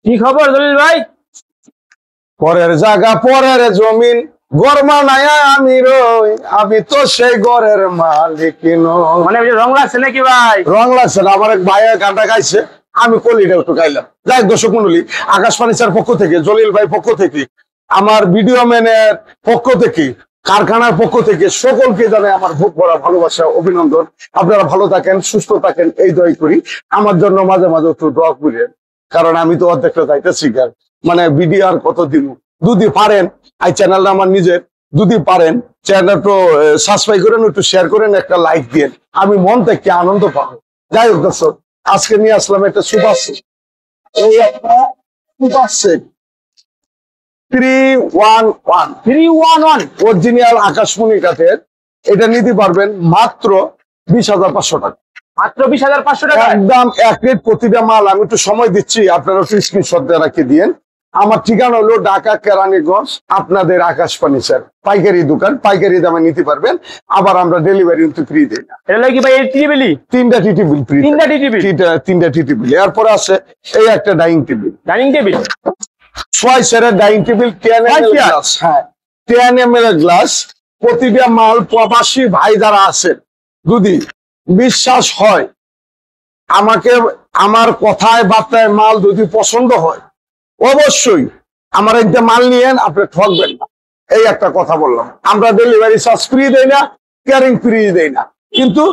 কি খবর দলিল ভাই? পরের জায়গা পরের জমিন গরমা নায়া আমি রই, আমি তো সেই ঘরের মালিক নই। মানে রং লাগছে নাকি ভাই? রং লাগছে না, আমার এক ভাইয়ের গানটা গাইছে, আমি কলিটা একটু গাইলাম। যাই দর্শক মন্ডলী, আকাশ ফার্নিচার পক্ষ থেকে, জলিল ভাই পক্ষ থেকে, আমার ভিডিও ম্যানের পক্ষ থেকে, কারখানার পক্ষ থেকে সকলকে জানাই আমার বুক ভরা ভালোবাসা, অভিনন্দন। আপনারা ভালো থাকেন, সুস্থ থাকেন, এই দোয়াই করি। আমার জন্য মাঝে মাঝে একটু দোয়া করেন, কারণ আমি তো অর্ধেকটা যাইতেছি, মানে ভিডিও আর কত দিব। যদি পারেন এই চ্যানেলটা আমার নিজের, যদি পারেন চ্যানেলটা সাবস্ক্রাইব করেন, একটু শেয়ার করেন, একটা লাইক দিন, আমি মন থেকে আনন্দ পাবো। যাই হোক দর্শক, আজকে নিয়ে আসলাম একটা সুপার সেট। এই একটা সুপার সেট 311 অরিজিনাল আকাশমণি কাঠের। এটা নিতে পারবেন মাত্র 20,500 টাকা। মাত্র 20,500 টাকা, একদম এক রেট প্রতিটা মাল। আমি একটু সময় দিচ্ছি, আপনারা একটু স্ক্রিনশট দিয়ে রাখি দিয়েন। আমার ঠিকানা হলো ঢাকা কেরানীগঞ্জ, আপনাদের আকাশ ফার্নিচার পাইকারি দোকান, পাইকারি দামে নিতে পারবেন। আবার আমরা ডেলিভারি কিন্তু ফ্রি দিই না। এটা কি ভাই? টিভি তিনটা টি টেবিল ফ্রি, তিনটা টি টেবিল। এরপরে আছে এই একটা ডাইনিং টেবিল, 6 সেরের ডাইনিং টেবিল, 10 ml গ্লাস। হ্যাঁ, 10 ml গ্লাস। প্রতিটা মাল প্রবাসী ভাই যারা আছেন, যদি বিশ্বাস হয় আমাকে, আমার কথায় বার্তায় মাল যদি পছন্দ হয়, অবশ্যই আমার একটা মাল নিয়েন, আপনি ঠকবেন না। এই একটা কথা বললাম। আমরা ডেলিভারি চার্জ ফ্রি দেই না, ক্যারিং ফ্রি দেই না, কিন্তু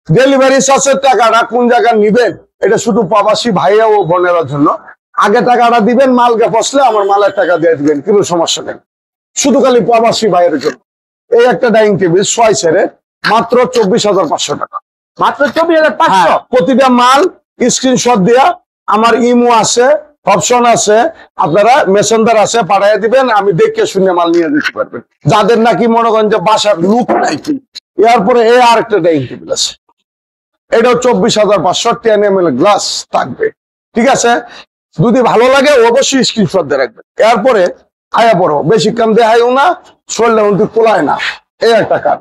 ডেলিভারি চার্জের টাকাটা কোন জায়গায় নিবেন, এটা শুধু প্রবাসী ভাইয়া ও বোনেরা জন্য। আগে টাকাটা দিবেন, মালকে পচলে আমার মালের টাকা দিয়ে দিবেন, কোনো সমস্যা নেই, শুধু খালি প্রবাসী ভাইয়ের জন্য। এই একটা ডাইনিং টেবিল 6 সেরের, মাত্র 24,500 টাকা। মাত্র 24,500। প্রতিটা মাল স্ক্রিনশট দেয়া, আমার ইমো আছে, অপশন আছে, আপনারা মেসেঞ্জার আছে, পাঠিয়ে দিবেন, আমি দেখে শুনে মাল নিয়ে দিতে পারবেন। যাদের নাকি মনে করেন যে বাসার লুক নাই কি, এরপরে এই আরেকটা ডাইনিং টেবিল আছে, এটাও 24,500, 10 ml গ্লাস থাকবে। ঠিক আছে, যদি ভালো লাগে অবশ্যই স্ক্রিনশট দিয়ে রাখবেন। এরপরে আয়া পড়ো, বেশি কাম দেখাইও না, শরীরটা কিন্তু তোলায় না। এই একটা কাঠ,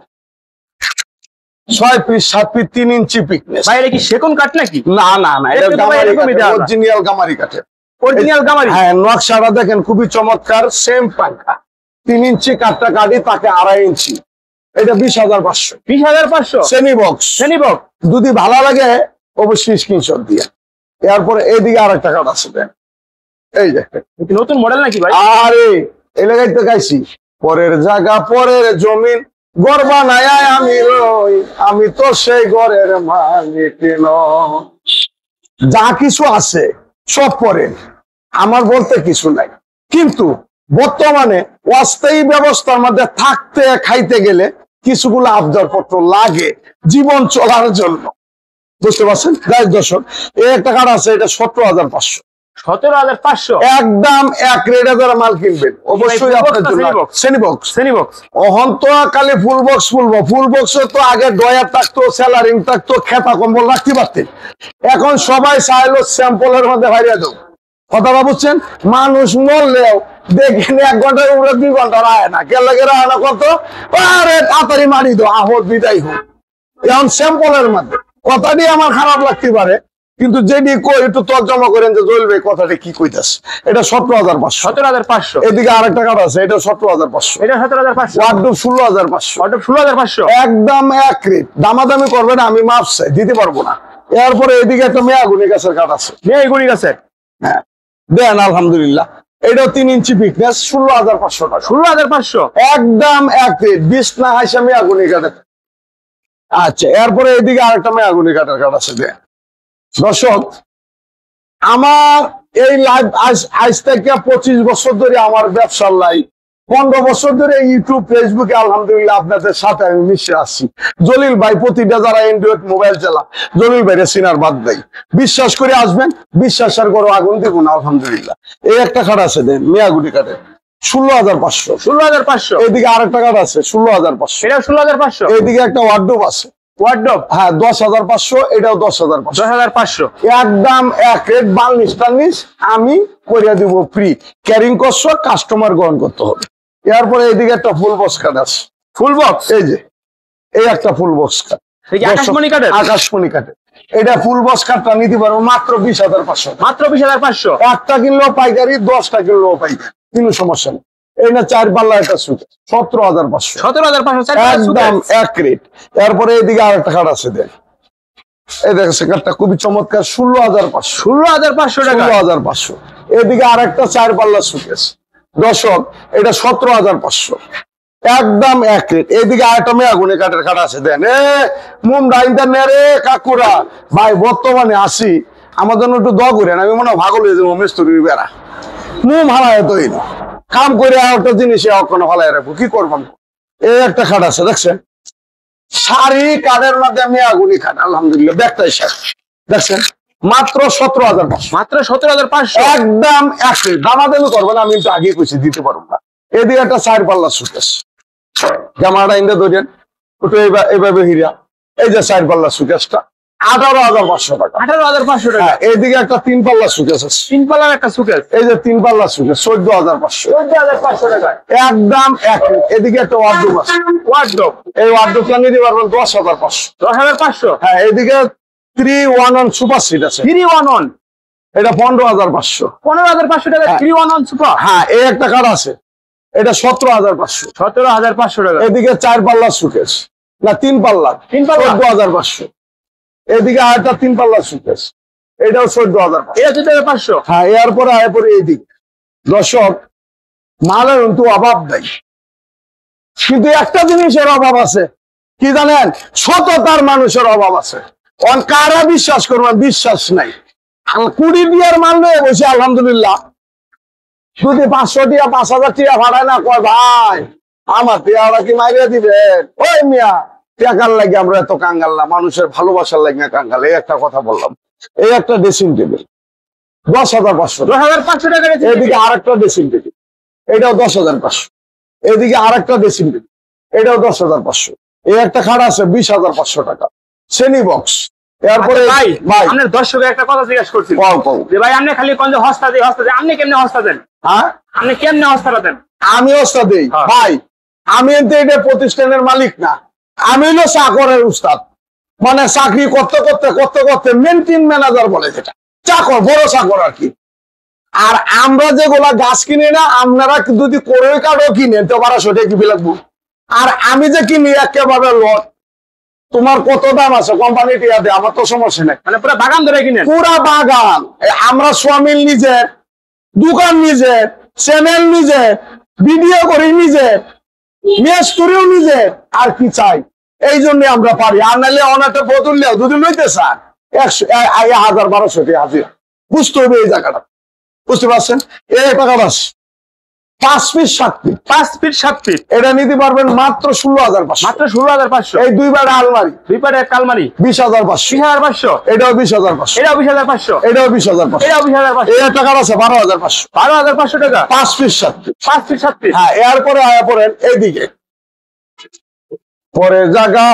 6 ফিট 7 ফিট 3 ইঞ্চি পিকনেস। ভাই এটা কি সেগুন কাঠ নাকি? না না না, এটা অরিজিনাল গামারি কাঠের। অরিজিনাল গামারি। হ্যাঁ, নকশাটা দেখেন খুবই চমৎকার। সেম পাঙ্খা, 3 ইঞ্চি কাঠটা কাটি, তাকে 2.5 ইঞ্চি। এটা 20,500। 20,500 সেমি বক্স। যদি ভালো লাগে অবশ্যই স্ক্রিনশট দিয়ে। এরপরে এইদিকে আরেকটা কাঠ আছে, এই যে নতুন মডেল নাকি ভাই? আরে এই লাগাই তো গাইছি, পরের জায়গা পরের জমিন গর্বা নাই আমি রই, আমি তো সেই ঘরের মালিক নই। যা কিছু আছে সব পরে, আমার বলতে কিছু নাই, কিন্তু বর্তমানে অস্থায়ী ব্যবস্থার মধ্যে থাকতে খাইতে গেলে কিছুগুলো আবদারপত্র লাগে জীবন চলার জন্য, বুঝতে পারছেন? যাই দর্শক, এই একটা কাঠ আছে, এটা 17,500। 17,500 একদম এক রেটে যারা মাল কিনবেন অবশ্যই আপনার জন্য সেনি বক্স। অহন তো খালি ফুল বক্স ফুল বক্স তো আগে ডয়ার থাকতো, স্যালারিং থাকতো, খেতা কম্বল রাখতে পারতেন। এখন সবাই চাইলো স্যাম্পলের মধ্যে ভাইরা দাও। কথাটা বুঝছেন? মানুষ মরলেও দেখেন 1 ঘন্টার উপরে 2 ঘন্টা রায় না, কে লাগে রায় না, কত আরে তাড়াতাড়ি মারি দো, আহত বিদায় হোক। এখন স্যাম্পলের মধ্যে কথাটি আমার খারাপ লাগতে পারে, কিন্তু যেটি কই একটু তর্জমা করেন যে জলিল ভাই কথাটা কি কইতাছে। এটা 17,500। এদিকে আরেকটা কাঠ আছে, এটা 17,500। এটা 17,500। ওয়ার্ডরোব 16,500। একদম এক রেট, দামাদামি করবেন, আমি মাপ চাই, দিতে পারবো না। এরপরে এদিকে একটা মেয়াগুনি গাছের কাঠ আছে, মেয়াগুনি গাছের। হ্যাঁ দেন, আলহামদুলিল্লাহ। এটাও 3 ইঞ্চি পিকনেস, 16,500 টাকা। 16,500 একদম এক রেট, 20 না হাইসা মেয়াগুনি কাঠের। আচ্ছা, এরপরে এদিকে আরেকটা মেয়াগুনি কাঠের কাঠ আছে। দেন দর্শক, আমার এই লাইভ আজ থেকে 25 বছর ধরে আমার ব্যবসার লাইফ, 15 বছর ধরে ইউটিউব ফেসবুকে আলহামদুলিল্লাহ আপনাদের সাথে আমি মিশে আসছি। জলিল ভাই প্রতিটা যারা অ্যান্ড্রয়েড মোবাইল চালা, জলিল ভাইরে সিনার বাদ দেয়, বিশ্বাস করে আসবেন, বিশ্বাসের করো আগুন দেখুন। আলহামদুলিল্লাহ, এই একটা কাঠ আছে, দেন মেয়াগুনি কাঠের, 16,500। 16,500। এইদিকে আরেকটা কাঠ আছে, 16,500। এটা 16,500। এইদিকে একটা ওয়ার্ডরোব আছে, হ্যাঁ, 10,500। এটাও 10,500। একদম এক রেট, বার্নিশ টার্নিশ আমি করিয়া দিব ফ্রি, ক্যারিং করছো, কাস্টমার গ্রহণ করতে হবে। এরপরে এইদিকে একটা ফুল বক্স কাঠ আছে, ফুল বক্স। এই যে এই একটা ফুল বক্স কাঠ, আকাশমণি কাঠের। আকাশমণি কাঠের। এটা ফুল বক্স খাটটা নিতে পারবো মাত্র 20,500। মাত্র 20,500। একটা কিনলেও পাইকারি, 10টা কিনলেও পাইকারি, কোনো সমস্যা নেই। এই না 4 পাল্লা একটা সুকেস 17,500। 17,500 একদম এক রেট। এরপরে এইদিকে আরেকটা খাট আছে, দেখ এই দেখেন কাঠটা খুবই চমৎকার, 16,500। 16,500 টাকা। 16,500। এদিকে আরেকটা 4 পাল্লা সুকেস দর্শক, এটা 17,500। একদম এক রেট। এইদিকে আরেকটা মেয়াগুনি কাঠের খাট আছে, দেন মুমরা ইন্টারনেট কাকুরা ভাই বর্তমানে আসি আমার জন্য একটু দোয়া করেন। আমি মনে হয় ভাগল হয়ে যাবো মিস্ত্রির বেড়া, মুম হারায় তৈরি কাম করে একটা জিনিস অক্ষণ হালাই রাখবো, কি করবো। এই একটা খাট আছে দেখছেন, শাড়ি কাঠের মধ্যে মেয়াগুনি খাট, আলহামদুলিল্লাহ ব্যাগটাই শেষ দেখছেন, মাত্র 17,500। মাত্র 17,500। একদম এক রেট। দামাদামি করবেন, আমি একটু আগে কইছি দিতে পারবো না। এদিকে একটা 4 পাল্লা সুকেস, জামাটা ইন্দা ধরেন ওটা এইভাবে হিরা, এই যে 4 পাল্লা সুকেসটা 18,500 টাকা। 18,500 টাকা। এইদিকে একটা 3 পাল্লা সুকেস আছে, 3 পাল্লার একটা সুকেস, এই যে 3 পাল্লা সুকেস 14,500। 14,500 টাকা। একদম এক রেট। এদিকে একটা ওয়ার্ডরোব আছে, ওয়ার্ডরোব, এই ওয়ার্ডরোবটা নিতে পারবেন 10,500। 10,500। হ্যাঁ, এদিকে 3-1-1 সুপার সিট আছে, 3-1-1, এটা 15,500। 15,500 টাকা। 3-1-1 সুপার। হ্যাঁ, এই একটা কার্ড আছে, এটা 17,500। 17,500 টাকা। এদিকে 4 পাল্লা সুকেস, না 3 পাল্লা, 3 পাল্লা, 14,500। এদিকে আরেকটা 3 পাল্লা সুকেস, এটাও 14,500। এটা 14,500। হ্যাঁ, এরপরে এরপরে এইদিকে দর্শক মালের কিন্তু অভাব নাই, কিন্তু একটা জিনিসের অভাব আছে, কি জানেন? সততার মানুষের অভাব আছে। কারা বিশ্বাস করবেন? বিশ্বাস নাই। 20 টিয়ার মাল নিয়ে বসে আলহামদুলিল্লাহ, যদি 500 টিয়া 5,000 টিয়া ভাড়ায় না, কয় ভাই আমার টিয়ারা কি মাইরিয়া দিবেন? ওই মিয়া টাকার লাগে আমরা এত কাঙ্গাল না, মানুষের ভালোবাসার লাগে কাঙ্গাল। এই একটা কথা বললাম। এই একটা ড্রেসিং টেবিল 10,500। 10,500 টাকা। এদিকে আরেকটা ড্রেসিং টেবিল, এটাও 10,500। এদিকে আরেকটা ড্রেসিং টেবিল, এটাও 10,500। এই একটা খাট আছে 20,500 টাকা, শ্রেণী বক্স। এরপরে ভাই ভাই আপনার দর্শকের একটা কথা জিজ্ঞাসা করছি, যে ভাই আপনি খালি কোন যে হস্তা দেন হস্তা দেন, আপনি কেমনে হস্তা দেন? হ্যাঁ, আপনি কেমনে হস্তাটা দেন? আমি ওস্তাদ দেই হ্যাঁ। ভাই, আমি তো এটা প্রতিষ্ঠানের মালিক না, আমি হলো চাকরের উস্তাদ। মানে চাকরি করতে করতে করতে করতে মেনটেন ম্যানেজার বলে, যেটা চাকর, বড় চাকর আর কি। আর আমরা যেগুলা গাছ কিনি না, আপনারা যদি কোরই কাঠও কিনেন তো 1200 কি লাগবো। আর আমি যে কিনি একেবারে লট, তোমার কত দাম আছে কোম্পানি টিয়া দেয়, আমার তো সমস্যা নেই। মানে পুরো বাগান ধরে কিনেন? পুরা বাগান। আমরা সোয়ামিল নিজের, দোকান নিজের, চ্যানেল নিজের, ভিডিও করি নিজের, মেস্তুরিও নিজের, আর কি চাই? এই জন্য আমরা পারি। আর নাহলে অনেকটা বদললেও যদি লইতে চান 1,000-1,200 হাজিরা, বুঝতে হবে এই জায়গাটা, বুঝতে পারছেন? এই টাকাটা 5 ফিট 7 ফিট, 5 ফিট 7 ফিট, এটা নিতে পারবেন মাত্র 16,500। মাত্র 16,500। এই 2 বারে আলমারি, 2 পারে এক আলমারি 20,500। 20,500। এটাও 20,500। এটাও 20,500। এটাও 20,500। এটাও 20,500। এই টাকা আছে 12,500। 12,500 টাকা। 5 ফিট 7 ফিট। 5 fit 7 fit. হ্যাঁ, এরপরে আয়া পড়েন এইদিকে, পরের জায়গা,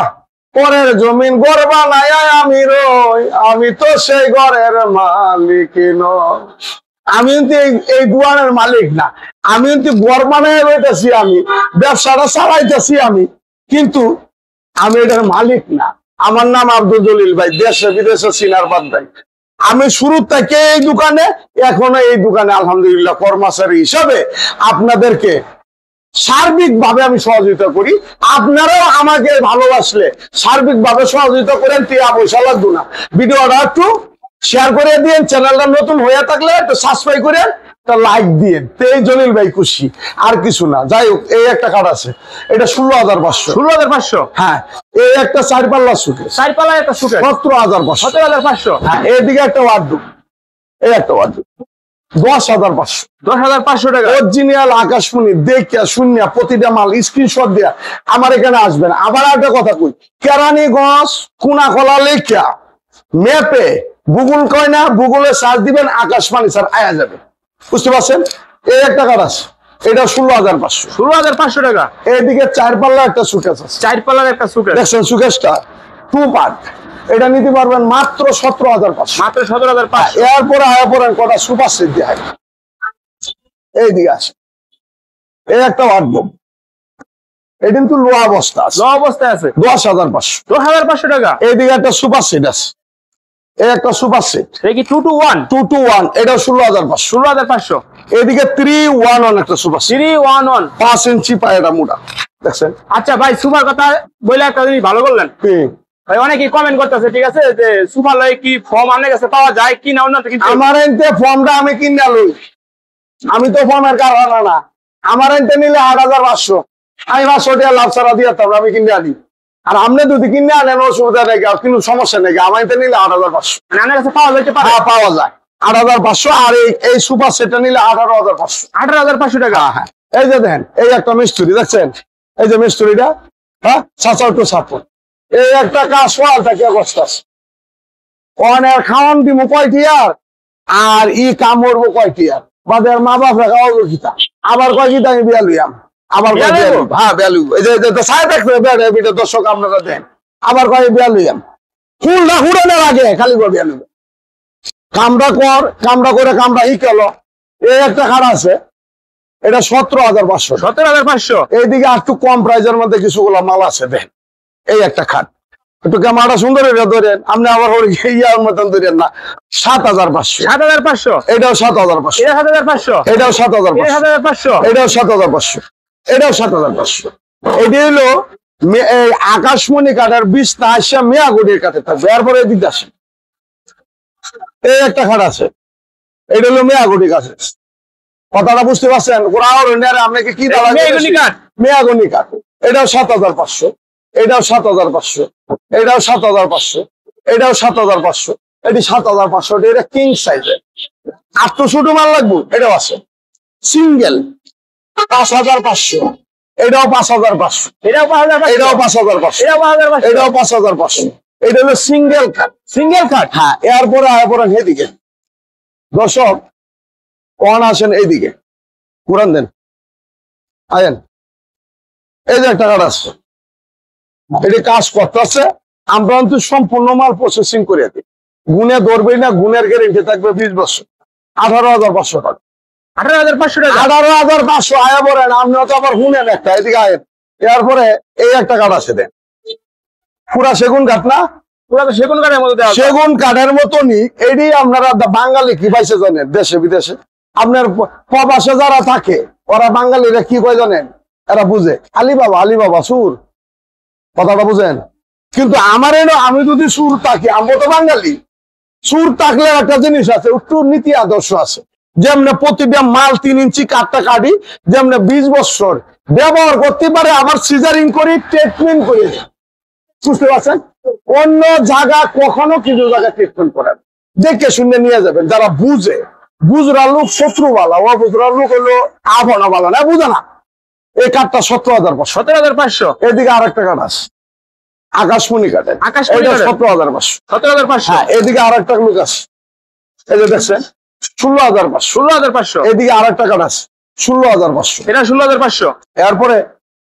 পরের জমিন ঘর বানায় আমি রই, আমি তো সেই ঘরের মালিক নই। আমি কিন্তু এই দুয়ারের মালিক না, আমি কিন্তু ঘর বানায় রইতেছি, আমি ব্যবসাটা চালাইতেছি আমি, কিন্তু আমি এটার মালিক না। আমার নাম আব্দুল জলিল ভাই, দেশে বিদেশে চিনার বাদ নাই। আমি শুরু থেকে এই দোকানে, এখনো এই দোকানে আলহামদুলিল্লাহ কর্মচারী হিসাবে আপনাদেরকে সার্বিকভাবে আমি সহযোগিতা করি। আপনারাও আমাকে ভালোবাসলে সার্বিকভাবে সহযোগিতা করেন, টিয়া পয়সা লাগবে না। ভিডিওটা একটু শেয়ার করে দিন, চ্যানেলটা নতুন হয়ে থাকলে একটু সাবস্ক্রাইব করেন, লাইক দিন। এই জলিল ভাই খুশি, আর কিছু না। যাই হোক, এই একটা কার্ড আছে, এটা 16,500। 16,500। হ্যাঁ, এই একটা 4 পাল্লা সুকেস, 4 পাল্লা একটা সুকেস 17,500। 17,500। হ্যাঁ, এইদিকে একটা ওয়ার্ডরোব, এই একটা ওয়ার্ডরোব 10,500। 10,500 টাকা। অরিজিনাল আকাশমণি দেখিয়া শুনিয়া প্রতিটা মাল স্ক্রিনশট দিয়া আমার এখানে আসবেন। আবার একটা কথা কই, কেরানীগঞ্জ কোনাকলা লেখিয়া ম্যাপে গুগল কয় না, গুগলে সার্চ দিবেন আকাশমণি স্যার আয়া যাবে, বুঝতে পারছেন? এই একটা কার্ড আছে, এটা 16,500। 16,500 টাকা। এইদিকে 4 পাল্লা একটা সুকেস আছে, 4 পাল্লার একটা সুকেস। দেখছেন সুকেসটা 2 পার্ট, এটা নিতে পারবেন মাত্র 17,500। মাত্র 17,500। এরপরে আয়া পড়েন কটা সুপার সেট দিয়ে এইদিকে আছে, এই একটা ওয়ার্ডরোব, এটা কিন্তু লোহা অবস্থা আছে, লো অবস্থায় আছে। 10,500। 10,500 টাকা। এইদিকে একটা সুপার সেট আছে, এই একটা সুপার সেট, এটা কি 221? 221, এটা 16,500। 16,500। এদিকে 311 একটা সুপার সেট, 311, 5 ইঞ্চি পায়রা মোটা, দেখছেন? আচ্ছা ভাই, সুপার কথা বলে একটা জিনিস ভালো করলেন ভাই, অনেকেই কমেন্ট করতেছে, ঠিক আছে, যে সুপার লয় কি ফর্ম আপনার কাছে পাওয়া যায় কি না অন্য কিছু? আমার এনতে ফর্মটা আমি কিনে লই, আমি তো ফর্মের কারখানা না। আমার এনতে নিলে 8,500, আমি 500 টাকা লাভ ছাড়া দিয়ে আমি কিনে আনি। আর আপনি যদি কিনে আনেন অসুবিধা নেই, কিন্তু সমস্যা নেই, আমার এনতে নিলে 8,500। মানে আপনার কাছে পাওয়া যাইতে পারে? হ্যাঁ, পাওয়া যায় 8,500। আর এই সুপার সেটটা নিলে 18,500। 18,500 টাকা। হ্যাঁ, এই যে দেখেন, এই একটা মিস্ত্রি দেখছেন, এই যে মিস্ত্রিটা, হ্যাঁ, সাচার টু সাপোর্ট, এই একটা কাজ সোয়ালটা কি অবস্থা আছে, অনেক খাওয়ান দিব কয়টি আর ই কামড়বো কয়টি বাদে মা বাপ রেখা অগিতা, আবার কয় গীতা আমি বিয়া লইয়াম, আবার হ্যাঁ বিয়ালু, এই যে সাইড দেখতে দর্শক আপনারা দেন, আবার কয় বিয়া লইয়াম, ফুলটা হুড়ানোর আগে খালি করে বিয়া লইবে। কামড়া করে কামড়া ই কেল, এই একটা খাড়া আছে, এটা 17,500। 17,500। এইদিকে আর একটু কম প্রাইজের মধ্যে কিছুগুলো মাল আছে, দেন এই একটা খাট, একটু ক্যামেরাটা সুন্দর এটা ধরেন, আপনি আবার ইয়ার মতন ধরেন না, 7,500। 7,500। এটাও 7,500। এটা 7,500। এটাও 7,500। 7,500। এটাও 7,500। এটাও 7,500। এটি হলো এই আকাশমণি কাঠের বিছনা আসা মিয়াগুড়ির কাঠে থাকবে। এরপরে এদিকে আসে, এই একটা খাট আছে, এটা হলো মিয়াগুড়ি কাঠের। কথাটা বুঝতে পারছেন? আপনাকে কি মেয়াগুনি কাঠ। এটাও 7,500। এটাও 7,500। এটাও 7,500। এটাও 7,500। এটি 7,500। এটা কিং সাইজের। 8 ছোট মাল লাগবে, এটাও আছে। সিঙ্গেল 5,500। এটাও 5,500। এটাও 5,500। এটাও 5,500। এটাও 5,500। এটাও 5,500। এটা হলো সিঙ্গেল কাঠ। সিঙ্গেল কাট। হ্যাঁ, এরপরে এদিকে দর্শক কন আসেন, এইদিকে কোরআন দেন, আয়েন, এই যে একটা কাঠ আছে, এটি কাজ করতেছে, আমরা কিন্তু সম্পূর্ণ মাল প্রসেসিং করে দিই, গুনে ধরবে না, গুণের গ্যারেন্টি থাকবে 20 বছর। 18,500 টাকা। 18,500 টাকা। 18,500 আয়া বলেন, আপনি তো আবার গুনেন একটা, এদিকে আয়েন। এরপরে এই একটা কাঠ আছে, দেন পুরা সেগুন কাঠ না, পুরো তো সেগুন কাঠের মধ্যে দেওয়া। সেগুন কাঠের মতনই এটি। আপনারা বাঙালি কি পাইছে জানেন? দেশে বিদেশে আপনার প্রবাসে যারা থাকে, ওরা বাঙালিরা কি কয় জানেন? এরা বুঝে আলী বাবা সুর, কথাটা বুঝেন? কিন্তু আমার আমি যদি সুর থাকি, আমি তো বাঙালি, সুর থাকলে একটা জিনিস আছে, একটু নীতি আদর্শ আছে। যেমন প্রতিটা মাল 3 ইঞ্চি কাঠটা কাটি, যেমন 20 বছর ব্যবহার করতে পারে, আবার সিজারিং করি, ট্রিটমেন্ট করে দিই। বুঝতে পারছেন? অন্য জায়গা কখনো কিছু জায়গা ট্রিটমেন্ট করেন, দেখে শুনে নিয়ে যাবেন। যারা বুঝে, বুঝরা লোক শত্রুবালা, অবুঝরা লোক হলো আবনাবালা না, বুঝে না। এই কাঠটা 17,500। 17,500। এদিকে আরেকটা কাঠ আছে, আকাশমণি কাঠের, আকাশমণি কাঠের। 17,500। 17,500। হ্যাঁ, এদিকে আরেকটা লোক আছে, এই যে দেখছেন, 16,500। 16,500। এদিকে আরেকটা কাঠ আছে, 16,500। এটা 16,500। এরপরে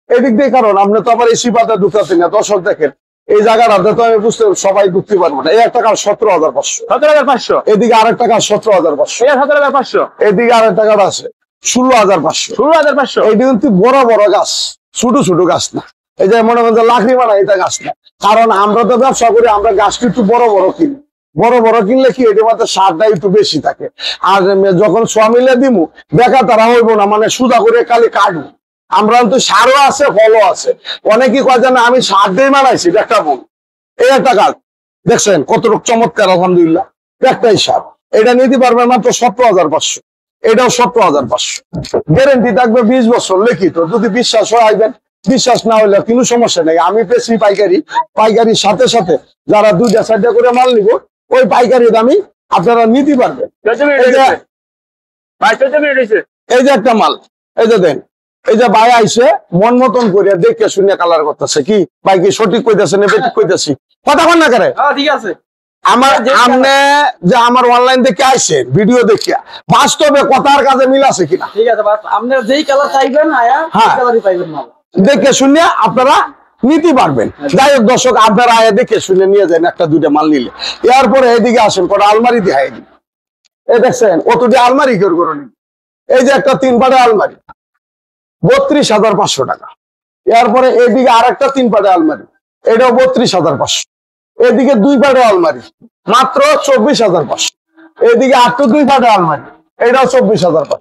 এদিক দিয়ে, কারণ আপনি তো আবার এসি পাতা ঢুকাচ্ছেন না, দর্শক দেখেন এই জায়গাটাতে তো আমি বুঝতে সবাই ঢুকতে পারবো না। এই একটা কাঠ 17,500। 17,500। এদিকে আরেকটা কাঠ 17,500। এটা 17,500। এদিকে আরেকটা কাঠ আছে 16,500। 16,500। এইটা কিন্তু বড় বড় গাছ, ছোট ছোট গাছ না। এই যে মনে করেন লাকড়ি বানা, এটা গাছ না। কারণ আমরা তো ব্যবসা করি, আমরা গাছটা একটু বড় বড় কিনি। বড় বড় কিনলে কি এটার মধ্যে সারটা একটু বেশি থাকে। আর যখন সোয়ামিলে দিমু দেখা তারা হইব না, মানে সুদা করে খালি কাটবো। আমরা তো সারও আছে, ফলও আছে। অনেকেই কয় জানে আমি সার দিয়ে বানাইছি, একটা বল। এই একটা গাছ দেখছেন কত চমৎকার, আলহামদুলিল্লাহ, একটাই সার। এটা নিতে পারবেন মাত্র 17,500। এটাও 17,500। গ্যারেন্টি থাকবে 20 বছর লিখিত। যদি বিশ্বাস হয় আইবেন, বিশ্বাস না হইলে কোনো সমস্যা নেই। আমি পেছি পাইকারি, পাইকারির সাথে সাথে যারা 2টা-4টা করে মাল নিব, ওই পাইকারি দামি আপনারা নিতে পারবেন। এই যে একটা মাল, এই যে দেন, এই যে ভাই আইসে মন মতন করে দেখে শুনে কালার করতেছে, কি ভাই কি সঠিক কইতেছে না বেঠিক কইতেছি, কথা বল না করে। ঠিক আছে। আমার আপনি যে আমার অনলাইন দেখে আইছেন, ভিডিও দেখে, বাস্তবে কথার কাজে মিল আছে কিনা? ঠিক আছে, বাস আপনারা যেই কালার চাইবেন আয়া সেই কালারই পাইবেন না, দেখে শুনে আপনারা নিতে পারবেন। যাই হোক দর্শক, আপনারা আয়া দেখে শুনে নিয়ে যান একটা 2টা মাল নিলে। এরপরে এদিকে আসেন, পরে আলমারি দিয়ে এই দেখছেন কতটি আলমারি কেউ করে নি। এই যে একটা 3 পাটের আলমারি, 32,500 টাকা। এরপরে এদিকে আরেকটা 3 পাটের আলমারি, এটাও 32,500। এদিকে 2 পাটের আলমারি, মাত্র 24,500। এইদিকে 8 ফাটে আলমারি, এইটাও 24,500।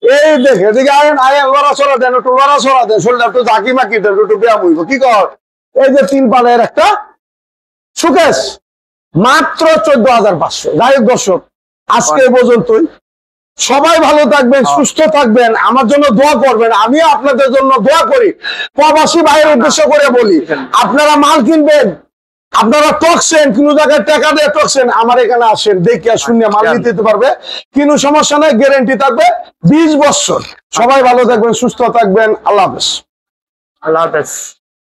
এই দেখে এদিকে আয়েন আয়েন, লড়াচড়া দেন, একটু লড়াচড়া দেন, শরীরটা একটু ঝাঁকি মাকি দেন, একটু ব্যায়াম হইব। কি কর? এই যে 3 পালের একটা সুকেশ, মাত্র 14,500। যাই হোক দর্শক, আজকে এই পর্যন্তই। সবাই ভালো থাকবেন, সুস্থ থাকবেন, আমার জন্য দোয়া করবেন, আমি আপনাদের জন্য দোয়া করি। প্রবাসী ভাইয়ের উদ্দেশ্য করে বলি, আপনারা মাল কিনবেন, আপনারা টকছেন, কোনো জায়গায় টাকা দিয়ে টকছেন, আমার এখানে আসেন, দেখে শূন্য মাল নিতে দিতে পারবে, কোনো সমস্যা নাই, গ্যারেন্টি থাকবে 20 বছর। সবাই ভালো থাকবেন, সুস্থ থাকবেন, আল্লাহ হাফেজ। আল্লাহ হাফেজ।